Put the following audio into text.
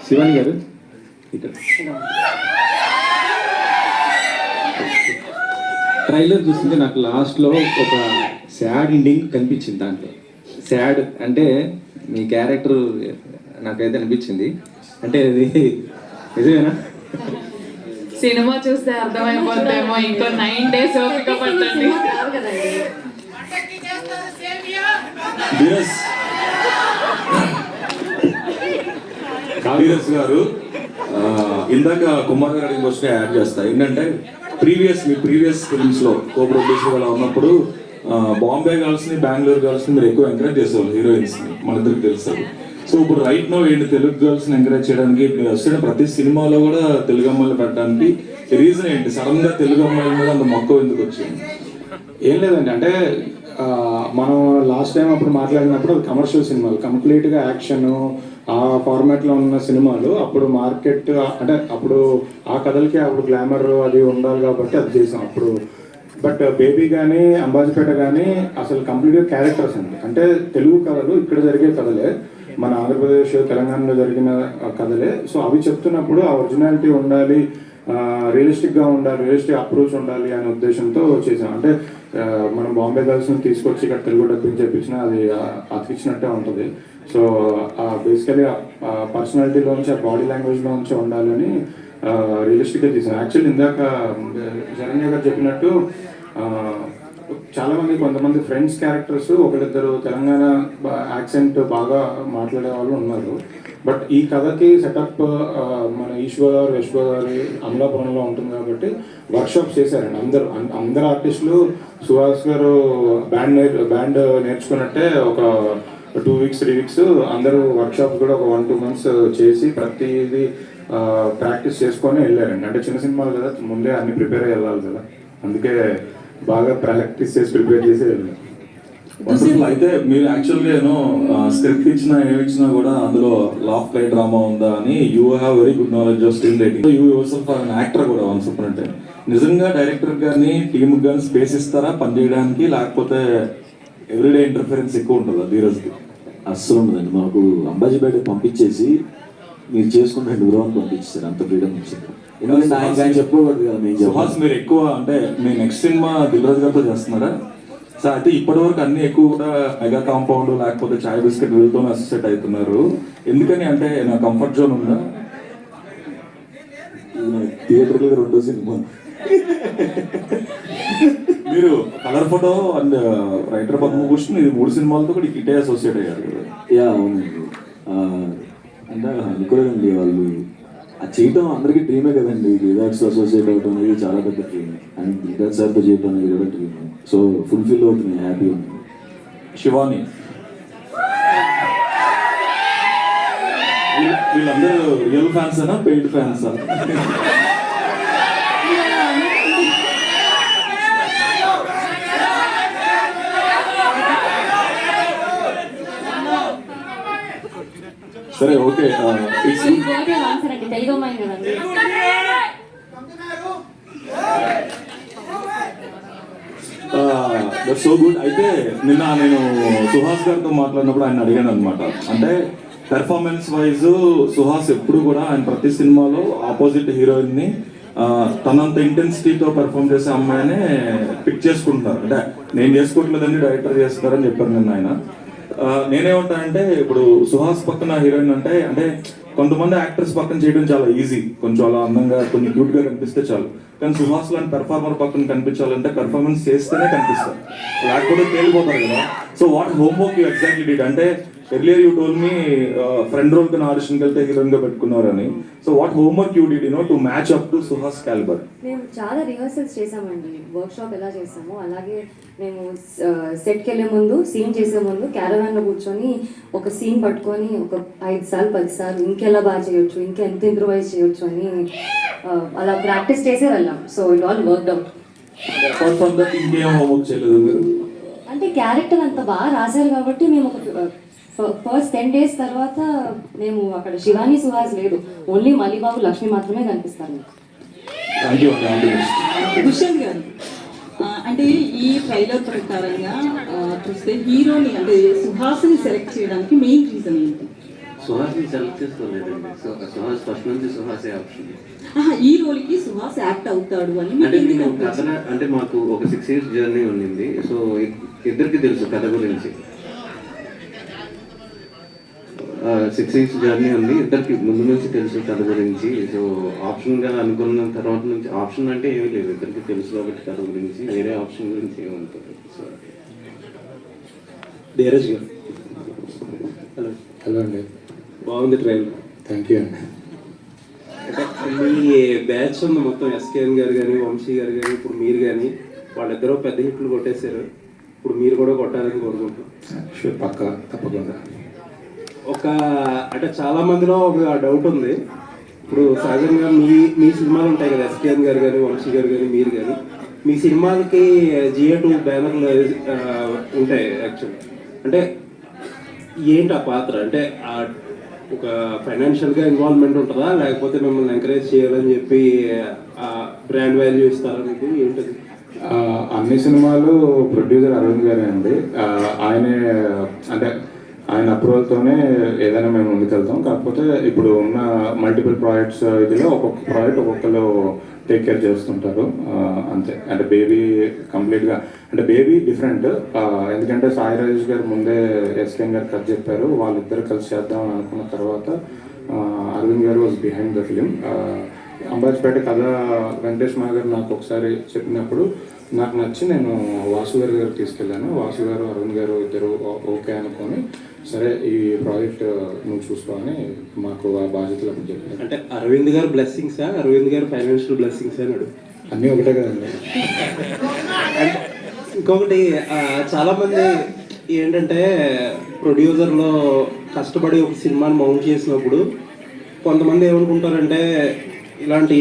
శివాని గారు ఇక్కడ ట్రైలర్ చూస్తుంటే నాకు లాస్ట్లో ఒక సాడ్ ఎండింగ్ కనిపించింది. దాంట్లో సాడ్ అంటే మీ క్యారెక్టర్ నాకైతే అనిపించింది. అంటే అది నిజమేనా? సినిమా చూస్తే అర్థమైపోతుందేమో. ఇంకో 9 days ఓపిక పట్టండి. కాళీరస్ గారు ఇందాక కుమార్ గారు ఇంకొక యాడ్ చేస్తా. ఏంటంటే మీ ప్రీవియస్ ఫిల్మ్స్ లో కో ప్రొడ్యూసర్ అలా ఉన్నప్పుడు బాంబే గర్ల్స్ ని బెంగళూరు గర్ల్స్ ని మీరు ఎక్కువ ఎంకరేజ్ చేసేవాళ్ళు, హీరోయిన్స్ ని, మన ఇద్దరికి తెలుస్తుంది. సో ఇప్పుడు రైట్ నో ఏంటి తెలుగు గర్ల్స్ ని ఎంకరేజ్ చేయడానికి మీరు వస్తున్న ప్రతి సినిమాలో కూడా తెలుగు అమ్మాయిలు పెట్టడానికి రీజన్ ఏంటి? సడన్ గా తెలుగు అమ్మాయిల మీద అంత మక్కువ ఎందుకు వచ్చింది? ఏం లేదండి, అంటే మనం లాస్ట్ టైం అప్పుడు మాట్లాడినప్పుడు కమర్షియల్ సినిమాలు, కంప్లీట్గా యాక్షన్ ఆ ఫార్మాట్లో ఉన్న సినిమాలు. అప్పుడు మార్కెట్ అంటే అప్పుడు ఆ కథలకి అప్పుడు గ్లామర్ అది ఉండాలి కాబట్టి అది చేసాం అప్పుడు. బట్ బేబీ కానీ అంబాజీపేట కానీ అసలు కంప్లీట్గా క్యారెక్టర్స్ అండి. అంటే తెలుగు కథలు ఇక్కడ జరిగే కథలే, మన ఆంధ్రప్రదేశ్ తెలంగాణలో జరిగిన కథలే. సో అవి చెప్తున్నప్పుడు ఆ ఒరిజినాలిటీ ఉండాలి, రియలిస్టిక్గా ఉండాలి, రియలిస్టిక్ అప్రోచ్ ఉండాలి అనే ఉద్దేశంతో చేసాం. అంటే మనం బాంబే గర్ల్స్ని తీసుకొచ్చి ఇక్కడ తెలుగు డబ్బింగ్ చేపించినా అది అతికిచ్చినట్టే ఉంటుంది. సో బేసికలీ ఆ పర్సనాలిటీలోంచి, ఆ బాడీ లాంగ్వేజ్లోంచి ఉండాలని రియలిస్టిక్గా తీసాం. యాక్చువల్లీ ఇందాక శరణ్య గారు చెప్పినట్టు చాలామంది కొంతమంది ఫ్రెండ్స్ క్యారెక్టర్స్ ఒకరిద్దరు తెలంగాణ యాక్సెంట్ బాగా మాట్లాడే వాళ్ళు ఉన్నారు. బట్ ఈ కథకి సెటప్ మన ఈస్ట్ గోదావరి, వెస్ట్ గోదావరి, అమలాపురంలో ఉంటుంది కాబట్టి వర్క్షాప్స్ చేశారండి అందరు ఆర్టిస్టులు. సుహాస్ గారు బ్యాండ్ నేర్చుకున్నట్టే ఒక 2 weeks 3 weeks అందరూ వర్క్షాప్స్ కూడా ఒక 1-2 months చేసి ప్రతిదీ ప్రాక్టీస్ చేసుకొని వెళ్ళారండి. అంటే చిన్న సినిమాలు కదా, ముందే అన్ని ప్రిపేర్ అయ్యి వెళ్ళాలి కదా, అందుకే బాగా ప్రాక్టీస్ చేసి ప్రిపేర్ చేసి వెళ్ళారు. అయితే మీరు యాక్చువల్గా ఏమో స్క్రిప్ట్ ఇచ్చినా ఏమిచ్చినా కూడా అందులో లాఫ్ ప్లే డ్రామా ఉందా అని you have very good knowledge of screen writing. You yourself are an actor కూడా వన్స్ అపాన్ ఎ టైం. నిజంగా డైరెక్టర్ గారిని టీమ్ కానీ స్పేస్ ఇస్తారా పని చేయడానికి, లేకపోతే ఎవ్రీడే ఇంటర్ఫరెన్స్ ఎక్కువ ఉంటుందా ధీరజ్కి? అస్సలు ఉండదండి. మాకు అంబాజీపేట పంపించేసి మీరు చేసుకుని 2 రోజులు పంపించారు, అంత ఫ్రీడమ్ ఇచ్చింది. ఎందుకంటే ఆయన చెప్పుకోకూడదు కదా. మేము సుహాస్ మీరు ఎక్కువ అంటే మీ నెక్స్ట్ సినిమా దిల్రాజ్ గారితో చేస్తున్నారా? సో అయితే ఇప్పటి వరకు అన్ని ఎక్కువ కూడా మెగా కాంపౌండ్ లేకపోతే చాయ్ బిస్కెట్ వీళ్ళతోనే అసోసియేట్ అవుతున్నారు. ఎందుకని? అంటే నా కంఫర్ట్ జోన్ ఉందా? థియేటర్లో 2వ సినిమా మీరు colour photo and writer Padma Bhushan ఇది 3 సినిమాలతో కూడా ఇటే అసోసియేట్ అయ్యారు కదా? యా అవునండి. అంటే అనుకోలేదండి, వాళ్ళు అది చేయటం అందరికీ డ్రీమే కదండి. దిల్రాజ్తో అసోసియేట్ అవడం అనేది చాలా పెద్ద డ్రీమ్, అండ్ దిల్రాజ్ సార్తో చేయటం అనేది కూడా డ్రీమ్. సో ఫుల్ఫిల్ అవుతుంది, హ్యాపీ ఉంది. శివాని వీళ్ళందరూ రియల్ ఫ్యాన్సేనా పెయిడ్ ఫ్యాన్సా? సరే ఓకే. That's so good. అయితే నిన్న నేను సుహాస్ గారితో మాట్లాడినప్పుడు ఆయన అడిగాను అనమాట. అంటే పెర్ఫార్మెన్స్ వైజ్ సుహాస్ ఎప్పుడు కూడా ఆయన ప్రతి సినిమాలో ఆపోజిట్ హీరోయిన్ ని తనంత ఇంటెన్సిటీతో పెర్ఫార్మ్ చేసే అమ్మాయినే పిక్ చేసుకుంటున్నారు. అంటే నేను చేసుకోవట్లేదని డైరెక్టర్ చేస్తున్నారని చెప్పారు నిన్న ఆయన. నేనేమంటానంటే ఇప్పుడు సుహాస్ పక్కన హీరోయిన్ అంటే కొంతమంది యాక్టర్స్ పక్కన చేయడం చాలా ఈజీ, కొంచెం అలా అందంగా కొంచెం క్యూట్ గా కనిపిస్తే చాలు. కానీ సుహాస్ లాంటి పెర్ఫార్మర్ పక్కన కనిపించాలంటే పెర్ఫార్మెన్స్ చేస్తేనే కనిపిస్తారు, లేకపోతే తేలిపోతారు కదా. So what homework you exactly did? అంటే earlier you told me friend role కి ఆడిషన్కి వెళ్తే హీరోయిన్ గా పెట్టుకున్నారని. So what homework you did to match up to Suhas calibre? మేము చాలా రిహర్సల్స్ చేసామండి. వర్క్ షాప్ ఎలా చేసామో అలాగే మేము సెట్కి వెళ్ళే ముందు, సీన్ చేసే ముందు క్యారవాన్లో కూర్చొని ఒక సీన్ పట్టుకొని ఒక 5 సార్లు 10 సార్లు ఇంకెలా బాగా చేయొచ్చు, ఇంకా ఎంత ఇంప్రూవైజ్ చేయొచ్చు అని అలా ప్రాక్టీస్ చేసే వెళ్ళాం. So it all worked out. Apart from that ఇంకేం హోంవర్క్ చేయలేదు మీరు? అంటే క్యారెక్టర్ అంత బాగా రాశారు కాబట్టి మేము ఒక ఫస్ట్ 10 days తర్వాత మేము అక్కడ శివాని సుహాస్ లేదు, ఓన్లీ మలిబాబు లక్ష్మి మాత్రమే కనిపిస్తారు. దుష్యంత్ గారు, అంటే ఈ ట్రైలర్ ప్రకారంగా చూస్తే హీరోని అంటే సుహాస్ని సెలెక్ట్ చేయడానికి మెయిన్ రీజన్ ఏంటి? సుహాస్ని సెలెక్ట్ చేసుకోలేదండి. సుహాస్ ఫస్ట్ నుంచి సుహాసే ఆప్షన్. ఈ రోల్కి సుహాస్ యాక్ట్ అవుతాడు అని మీకు అంటే ఎందుకు నేను అనిపించింది? కథ అంటే మాకు ఒక 6 years జర్నీ ఉండింది. సో ఇద్దరికి తెలుసు కథ గురించి. 6 years జర్నీ ఉంది, ఇద్దరికి ముందు నుంచి తెలుసు కథ గురించి. సో ఆప్షన్గా అనుకున్న తర్వాత నుంచి ఆప్షన్ అంటే ఏమీ లేదు, ఇద్దరికి తెలుసు కాబట్టి కథ గురించి, వేరే ఆప్షన్ గురించి ఏమనుకోలేదు. సో ధీరజ్ గారు హలో. హలో అండి. బాగుంది ట్రైలర్. థ్యాంక్ యూ అండి. అంటే మీ బ్యాచ్ ఉంది మొత్తం, ఎస్కేఎన్ గారు కానీ, వంశీ గారు కానీ, ఇప్పుడు మీరు కానీ, వాళ్ళిద్దరూ పెద్ద హిట్లు కొట్టేశారు. ఇప్పుడు మీరు కూడా కొట్టాలని కోరుకుంటున్నాం. షూర్, పక్కా, తప్పకుండా. ఒక అంటే చాలా మందిలో ఒక డౌట్ ఉంది. ఇప్పుడు సహజంగా మీ సినిమాలు ఉంటాయి కదా, ఎస్కేఎన్ గారు కానీ, వంశీ గారు కానీ, మీరు కానీ, మీ సినిమాలకి GA2 బ్యానర్లు ఉంటాయి యాక్చువల్. అంటే ఏంటి ఆ పాత్ర? అంటే ఒక ఫైనాన్షియల్గా ఇన్వాల్వ్మెంట్ ఉంటుందా, లేకపోతే మిమ్మల్ని ఎంకరేజ్ చేయాలని చెప్పి బ్రాండ్ వాల్యూ ఇస్తారా మీకు, ఏంటది? అన్ని సినిమాలు ప్రొడ్యూసర్ అరవింద్ గారే అండి. ఆయనే అంటే ఆయన అప్రూవల్తోనే ఏదైనా మేము ముందుకెళ్తాం. కాకపోతే ఇప్పుడు ఉన్న మల్టిపుల్ ప్రాజెక్ట్స్ ఇదిలో ఒక్కొక్క ప్రాజెక్ట్ ఒక్కొక్కరు టేక్ కేర్ చేస్తుంటారు అంతే. అంటే బేబీ కంప్లీట్గా అంటే బేబీ డిఫరెంట్, ఎందుకంటే సాయి రాజేష్ గారు ముందే ఎస్కేఎన్ గారు కథ చెప్పారు, వాళ్ళిద్దరు కలిసి చేద్దాం అనుకున్న తర్వాత అరవింద్ గారు was behind the film. Ambajipeta కథ వెంకటేష్ మా గారు నాకు ఒకసారి చెప్పినప్పుడు నాకు నచ్చి నేను వాసు గారు తీసుకెళ్ళాను. వాసు గారు అరవింద్ గారు ఇద్దరు ఓకే అనుకొని, సరే ఈ ప్రాజెక్ట్ నువ్వు చూసుకోవాలని మాకు ఆ బాధ్యతలు అప్పుడు చెప్పారు. అంటే అరవింద్ గారు బ్లెస్సింగ్సా, అరవింద్ గారు ఫైనాన్షియల్ బ్లెస్సింగ్స్ అన్నాడు? అన్నీ ఒకటే కదండి. ఇంకొకటి చాలామంది ఏంటంటే ప్రొడ్యూసర్లో కష్టపడి ఒక సినిమాని మౌంట్ చేసినప్పుడు కొంతమంది ఏమనుకుంటారంటే ఇలాంటి